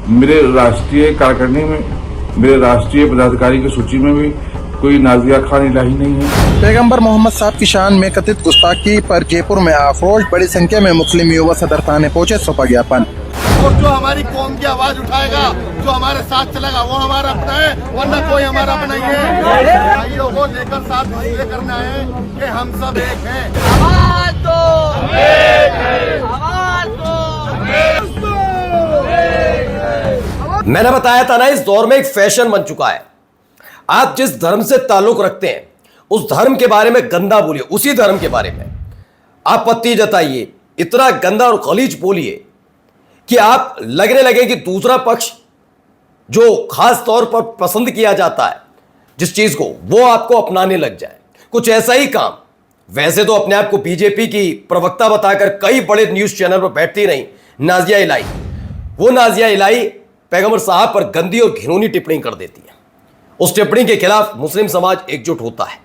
मेरे राष्ट्रीय कार्यकारिणी में, मेरे राष्ट्रीय पदाधिकारी की सूची में भी कोई नाजिया खान इलाही नहीं है। पैगंबर मोहम्मद साहब की शान में कथित गुस्ताखी पर जयपुर में आक्रोश, बड़ी संख्या में मुस्लिम युवा सदर थाने पहुंचे, सौंपा ज्ञापन। और जो हमारी कौम की आवाज उठाएगा, जो हमारे साथ चलेगा, वो हमारा अपना है, वरना कोई हमारा अपना नहीं है। भाइयों को लेकर साथ इसलिए करना है कि हम सब एक हैं। आवाज दो, आवाज दो। मैंने बताया था ना, इस दौर में एक फैशन बन चुका है। आप जिस धर्म से ताल्लुक रखते हैं उस धर्म के बारे में गंदा बोलिए, उसी धर्म के बारे में आपत्ति जताइए, इतना गंदा और खलीज बोलिए कि आप लगने लगे कि दूसरा पक्ष जो खास तौर पर पसंद किया जाता है जिस चीज को, वो आपको अपनाने लग जाए। कुछ ऐसा ही काम, वैसे तो अपने आप को बीजेपी की प्रवक्ता बताकर कई बड़े न्यूज चैनल पर बैठती रही नाजिया इलाही। वो नाजिया इलाही पैगंबर साहब पर गंदी और घिनौनी टिप्पणी कर देती है। उस टिप्पणी के खिलाफ मुस्लिम समाज एकजुट होता है।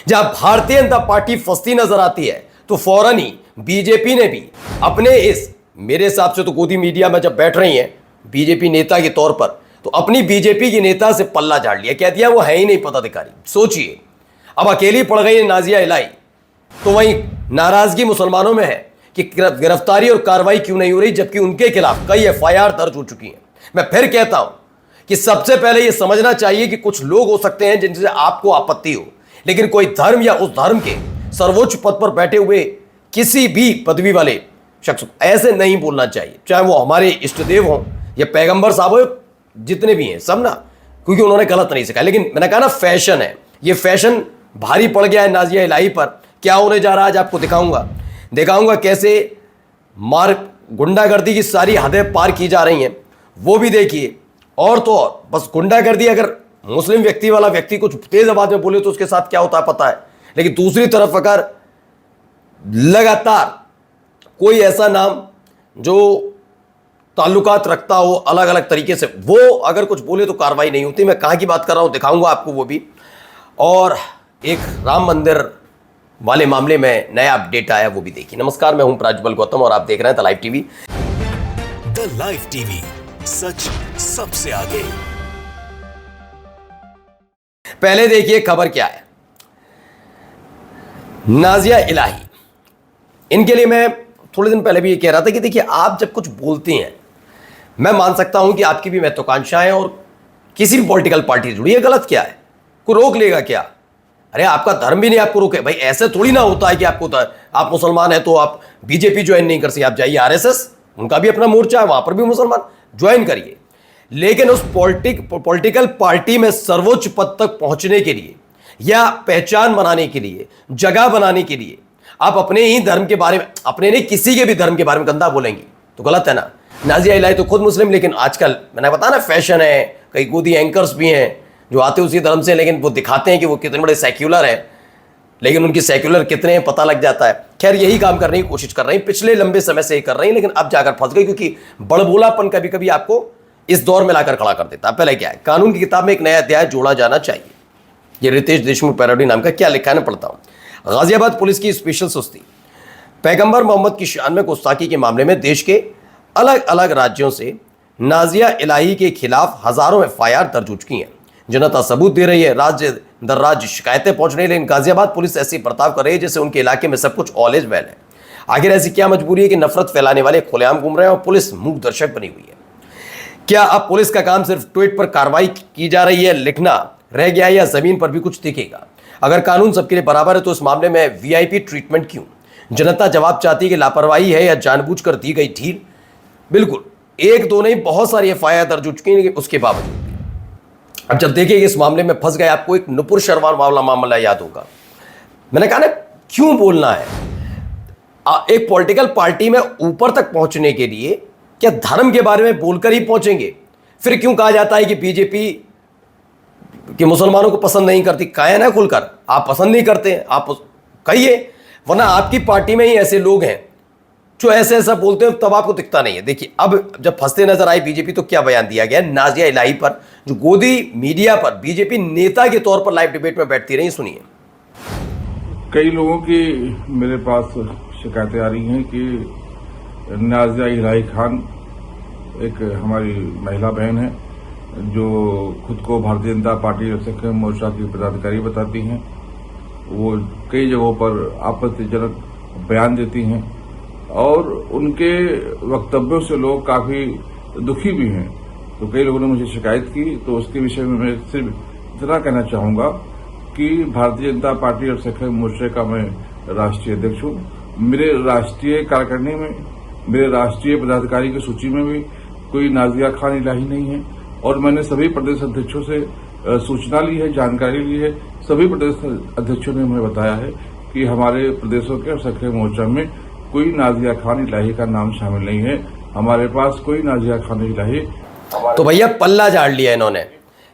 जहां भारतीय जनता पार्टी फंसती नजर आती है तो फौरन ही बीजेपी ने भी अपने इस, मेरे हिसाब से तो गोदी मीडिया में जब बैठ रही हैं बीजेपी नेता के तौर पर, तो अपनी बीजेपी की नेता से पल्ला झाड़ लिया, कह दिया वो है ही नहीं पदाधिकारी। सोचिए, अब अकेली पड़ गई है नाजिया इलाही। तो वहीं नाराजगी मुसलमानों में है कि गिरफ्तारी और कार्रवाई क्यों नहीं हो रही, जबकि उनके खिलाफ कई एफआईआर दर्ज हो चुकी हैं। मैं फिर कहता हूं कि सबसे पहले यह समझना चाहिए कि कुछ लोग हो सकते हैं जिनसे आपको आपत्ति हो, लेकिन कोई धर्म या उस धर्म के सर्वोच्च पद पर बैठे हुए किसी भी पदवी वाले शख्स ऐसे नहीं बोलना चाहिए, चाहे वो हमारे इष्ट देव हों या पैगंबर साहब हो, जितने भी हैं सब ना, क्योंकि उन्होंने गलत नहीं सिखाया। लेकिन मैंने कहा ना, फैशन है, ये फैशन भारी पड़ गया है नाजिया इलाही पर। क्या होने जा रहा है आज आपको दिखाऊंगा कैसे मार गुंडागर्दी की सारी हदें पार की जा रही हैं, वो भी देखिए। और तो और बस गुंडागर्दी, अगर मुस्लिम व्यक्ति वाला व्यक्ति कुछ तेज आवाज में बोले तो उसके साथ क्या होता है पता है, लेकिन दूसरी तरफ अगर लगातार कोई ऐसा नाम जो ताल्लुकात रखता हो अलग अलग तरीके से, वो अगर कुछ बोले तो कार्रवाई नहीं होती। मैं कहाँ की बात कर रहा हूँ दिखाऊंगा आपको वो भी। और एक राम मंदिर वाले मामले में नया अपडेट आया, वो भी देखिए। नमस्कार, मैं हूं प्राज्वल गौतम और आप देख रहे हैं the live TV. The live TV, सच सबसे आगे। पहले देखिए खबर क्या है। नाजिया इलाही, इनके लिए मैं थोड़े दिन पहले भी ये कह रहा था कि देखिए, आप जब कुछ बोलते हैं, मैं मान सकता हूं कि आपकी भी महत्वाकांक्षाएं और किसी भी पॉलिटिकल पार्टी से जुड़ी है, गलत क्या है, कोई रोक लेगा क्या? अरे आपका धर्म भी नहीं आपको रोके भाई। ऐसे थोड़ी ना होता है कि आप मुसलमान हैं तो आप बीजेपी ज्वाइन नहीं कर सकते, आप जाइए आरएसएस, उनका भी अपना मोर्चा है, वहां पर भी मुसलमान ज्वाइन करिए। लेकिन उस पॉलिटिकल पार्टी में सर्वोच्च पद तक पहुंचने के लिए या पहचान बनाने के लिए, जगह बनाने के लिए आप अपने ही धर्म के बारे में, अपने नहीं किसी के भी धर्म के बारे में गंदा बोलेंगे तो गलत है ना। नाजिया इलाही तो खुद मुस्लिम, लेकिन आजकल मैंने बताया ना, फैशन है, कई गोदी एंकर्स भी हैं जो आते उसी धर्म से, लेकिन वो दिखाते हैं कि वो कितने बड़े सेक्युलर हैं, लेकिन उनकी सेक्युलर कितने हैं पता लग जाता है। खैर, यही काम करने की कोशिश कर रही हैं, पिछले लंबे समय से ही कर रही हैं, लेकिन अब जाकर फंस गई, क्योंकि बड़बोलापन कभी कभी आपको इस दौर में लाकर खड़ा कर देता है। पहले क्या है, कानून की किताब में एक नया अध्याय जोड़ा जाना चाहिए। ये रितेश देशमुख पैरोडी नाम का क्या लिखा है ना, पढ़ता हूं। गाजियाबाद पुलिस की स्पेशल सुस्ती, पैगंबर मोहम्मद की शान में गुस्ताखी के मामले में देश के अलग अलग राज्यों से नाजिया इलाही के खिलाफ हजारों एफआईआर दर्ज हो चुकी हैं। जनता सबूत दे रही है, राज्य दर राज्य शिकायतें पहुंच रही है, लेकिन गाजियाबाद पुलिस ऐसी बर्ताव कर रही है जैसे उनके इलाके में सब कुछ ऑल इज वेल है। आखिर ऐसी क्या मजबूरी है कि नफरत फैलाने वाले खुलेआम घूम रहे हैं और पुलिस मूक दर्शक बनी हुई है? क्या अब पुलिस का काम सिर्फ ट्वीट पर कार्रवाई की जा रही है, लिखना रह गया है, या जमीन पर भी कुछ दिखेगा? अगर कानून सबके लिए बराबर है तो इस मामले में वीआईपी ट्रीटमेंट क्यों? जनता जवाब चाहती है कि लापरवाही है या जानबूझकर दी गई ढील? बिल्कुल, एक दो नहीं, बहुत सारी एफआईआर दर्ज हो चुकी है उसके बावजूद। अब जब देखिए इस मामले में फंस गए, आपको एक नुपुर शर्मा वाला मामला याद होगा। मैंने कहा ना, क्यों बोलना है? एक पॉलिटिकल पार्टी में ऊपर तक पहुंचने के लिए क्या धर्म के बारे में बोलकर ही पहुंचेंगे? फिर क्यों कहा जाता है कि बीजेपी कि मुसलमानों को पसंद नहीं करती? कहें ना खुलकर, आप पसंद नहीं करते हैं, आप कहिए, वरना आपकी पार्टी में ही ऐसे लोग हैं जो ऐसे ऐसा बोलते हैं, तब आपको दिखता नहीं है। देखिए, अब जब फंसते नजर आई बीजेपी तो क्या बयान दिया गया नाजिया इलाही पर, जो गोदी मीडिया पर बीजेपी नेता के तौर पर लाइव डिबेट में बैठती रही। सुनिए। कई लोगों की मेरे पास शिकायतें आ रही हैं कि नाजिया इलाही खान एक हमारी महिला बहन है जो खुद को भारतीय जनता पार्टी असख्य मोर्चा की पदाधिकारी बताती हैं। वो कई जगहों पर आपत्तिजनक बयान देती हैं और उनके वक्तव्यों से लोग काफी दुखी भी हैं। तो कई लोगों ने मुझे शिकायत की, तो उसके विषय में मैं सिर्फ इतना कहना चाहूंगा कि भारतीय जनता पार्टी और असख्य मोर्चे का मैं राष्ट्रीय अध्यक्ष हूं। मेरे राष्ट्रीय कार्यकारिणी में, मेरे राष्ट्रीय पदाधिकारी की सूची में भी कोई नाजिया खान इलाही नहीं है और मैंने सभी प्रदेश अध्यक्षों से सूचना ली है, जानकारी ली है। सभी प्रदेश अध्यक्षों ने हमें बताया है कि हमारे प्रदेशों के असख्य मोर्चा में कोई नाजिया खान इलाही का नाम शामिल नहीं है। हमारे पास कोई नाजिया खान इलाही। तो भैया पल्ला झाड़ लिया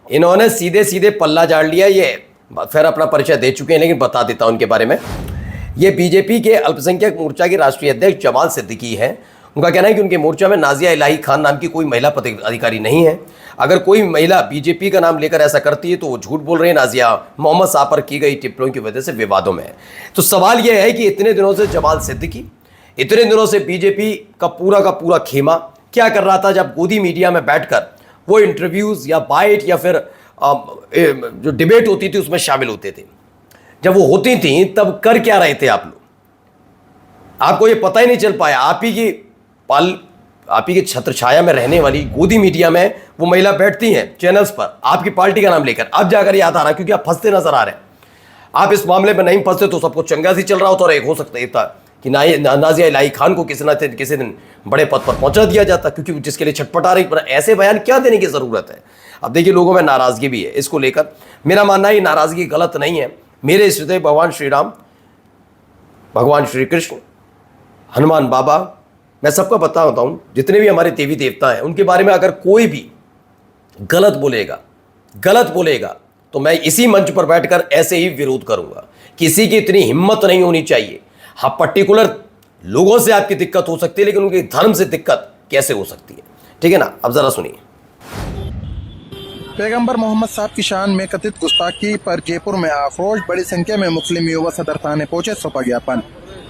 इन्होंने सीधे सीधे पल्ला झाड़ लिया। ये फिर अपना परिचय दे चुके हैं, लेकिन बता देता हूं उनके बारे में। ये बीजेपी के अल्पसंख्यक मोर्चा के राष्ट्रीय अध्यक्ष जमाल सिद्दीकी हैं। उनका कहना है कि उनके मोर्चा में नाजिया इलाही खान नाम की कोई महिला पदाधिकारी नहीं है। अगर कोई महिला बीजेपी का नाम लेकर ऐसा करती है तो वो झूठ बोल रहे हैं। नाजिया मोहम्मद साहब पर की गई टिप्पणियों की वजह से विवादों में है। तो सवाल यह है कि इतने दिनों से जमाल सिद्दीकी, इतने दिनों से बीजेपी का पूरा खेमा क्या कर रहा था, जब गोदी मीडिया में बैठकर वो इंटरव्यूज या बाइट या फिर जो डिबेट होती थी उसमें शामिल होते थे। जब वो होती थी तब कर क्या रहे थे आप लोग? आपको ये पता ही नहीं चल पाया। आप ही की छत्र छाया में रहने वाली गोदी मीडिया में वो महिला बैठती हैं चैनल्स पर आपकी पार्टी का नाम लेकर। अब जाकर याद आ रहा है क्योंकि आप फंसते नजर आ रहे हैं। आप इस मामले में नहीं फंसते तो सबको चंगा सी चल रहा होता और एक हो सकता था कि नाजिया इलाही खान को किसी दिन बड़े पद पर पहुंचा दिया जाता, क्योंकि जिसके लिए छटपटा रही। पर ऐसे बयान क्या देने की जरूरत है? अब देखिए, लोगों में नाराजगी भी है इसको लेकर। मेरा मानना है नाराजगी गलत नहीं है। मेरे हृदय भगवान श्री राम, भगवान श्री कृष्ण, हनुमान बाबा, मैं सबका बताता हूं, जितने भी हमारे देवी देवता हैं उनके बारे में अगर कोई भी गलत बोलेगा तो मैं इसी मंच पर बैठकर ऐसे ही विरोध करूंगा। किसी की इतनी हिम्मत नहीं होनी चाहिए। हाँ, पर्टिकुलर लोगों से आपकी दिक्कत हो सकती है, लेकिन उनके धर्म से दिक्कत कैसे हो सकती है? ठीक है ना? अब जरा सुनिए। पैगंबर मोहम्मद साहब की शान में कथित गुस्ताखी पर जयपुर में आक्रोश, बड़ी संख्या में मुस्लिम युवा सदर थाने पहुंचे, सौंपा ज्ञापन।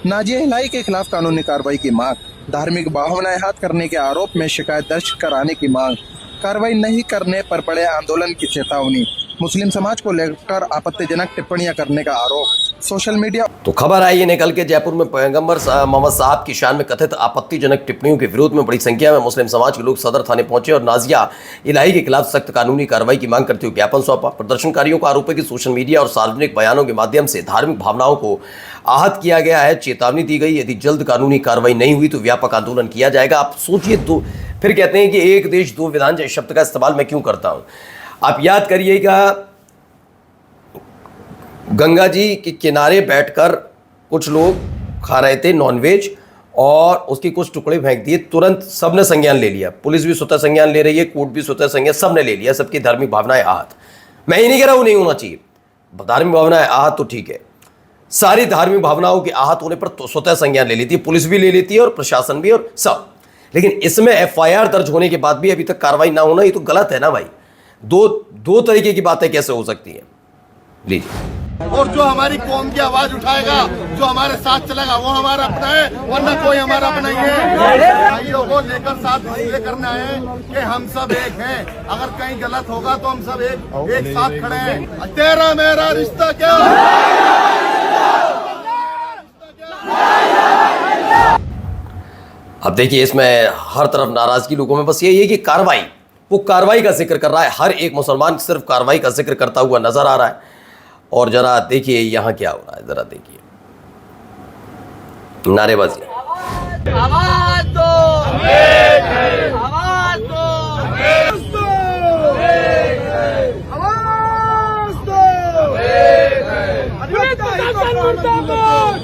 नाजिया इलाही के खिलाफ कानूनी कार्रवाई की मांग, धार्मिक भावनाएं हाथ करने के आरोप में शिकायत दर्ज कराने की मांग, कार्रवाई नहीं करने पर बड़े आंदोलन की चेतावनी, मुस्लिम समाज को लेकर आपत्तिजनक टिप्पणियां करने का आरोप, सोशल मीडिया। तो खबर आई है निकल के जयपुर में पैगंबर मोहम्मद साहब की शान में कथित आपत्तिजनक टिप्पणियों के विरोध में बड़ी संख्या में मुस्लिम समाज के लोग सदर थाने पहुंचे और नाजिया इलाही के खिलाफ सख्त कानूनी कार्रवाई की मांग करते हुए ज्ञापन सौंपा। प्रदर्शनकारियों का आरोप है कि सोशल मीडिया और सार्वजनिक बयानों के माध्यम से धार्मिक भावनाओं को आहत किया गया है। चेतावनी दी गई, यदि जल्द कानूनी कार्रवाई नहीं हुई तो व्यापक आंदोलन किया जाएगा। आप सोचिए, तो फिर कहते हैं कि एक देश दो विधान इस शब्द का इस्तेमाल मैं क्यों करता हूं? आप याद करिएगा, गंगा जी के किनारे बैठकर कुछ लोग खा रहे थे नॉनवेज और उसके कुछ टुकड़े फेंक दिए। तुरंत सबने संज्ञान ले लिया। पुलिस भी स्वतः संज्ञान ले रही है, कोर्ट भी स्वतः संज्ञान, सबने ले लिया। सबकी धार्मिक भावनाएं आहत। मैं ये नहीं कह रहा हूं नहीं होना चाहिए, धार्मिक भावनाएं आहत तो ठीक है। सारी धार्मिक भावनाओं के आहत होने पर तो स्वतः संज्ञान ले लेती है, पुलिस भी ले लेती है और प्रशासन भी और सब। लेकिन इसमें एफआईआर दर्ज होने के बाद भी अभी तक कार्रवाई ना होना, ये तो गलत है ना भाई। दो तरीके की बातें कैसे हो सकती है? लीजिए। और जो हमारी कौम की आवाज उठाएगा, जो हमारे साथ चलेगा, वो हमारा अपना है, वरना कोई हमारा अपना नहीं है। भाइयों को लेकर साथ इसलिए करना है कि हम सब एक हैं। अगर कहीं गलत होगा तो हम सब एक साथ खड़े हैं। तेरा मेरा रिश्ता क्या? अब देखिए, इसमें हर तरफ नाराजगी लोगों में बस यही है कि कार्रवाई, वो कार्रवाई का जिक्र कर रहा है। हर एक मुसलमान सिर्फ कार्रवाई का जिक्र करता हुआ नजर आ रहा है। और जरा देखिए यहाँ क्या हो रहा है, जरा देखिए नारेबाजी। आवाज दो, आवाज दो, आवाज दो। पुलिस प्रशासन मुर्दाबाद,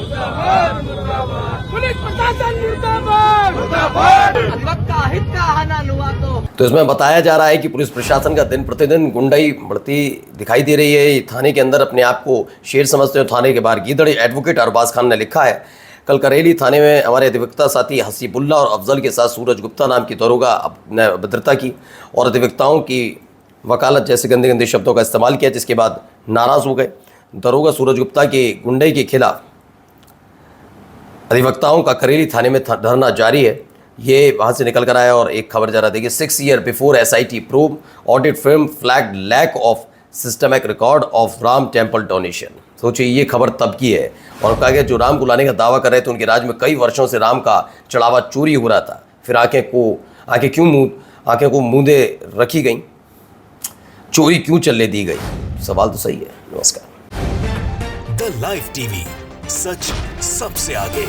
पुलिस प्रशासन मुर्दाबाद। अधिवक्ता हित का हनन हुआ तो इसमें बताया जा रहा है कि पुलिस प्रशासन का दिन प्रतिदिन गुंडाई बढ़ती दिखाई दे रही है। थाने के अंदर अपने आप को शेर समझते हो, थाने के बाहर गीदड़। एडवोकेट अरबाज खान ने लिखा है, कल करेली थाने में हमारे अधिवक्ता साथी हसीबुल्ला और अफजल के साथ सूरज गुप्ता नाम की दरोगा ने अभद्रता की और अधिवक्ताओं की वकालत जैसे गंदे गंदे शब्दों का इस्तेमाल किया, जिसके बाद नाराज़ हो गए। दरोगा सूरज गुप्ता के गुंडे के खिलाफ अधिवक्ताओं का करेली थाने में धरना जारी है। ये वहाँ से निकल कर आया। और एक खबर जरा देखिए, 6 years before SIT prove audit film flag lack of systemic record of Ram temple donation. सोचिए, ये खबर तब की है। और कहा गया जो राम को लाने का दावा कर रहे थे उनके राज्य में कई वर्षों से राम का चढ़ावा चोरी हो रहा था। फिर आंखें को मूंदे रखी गई, चोरी क्यों चलने दी गई? सवाल तो सही है। नमस्कार। द लाइव टीवी, सच सबसे आगे।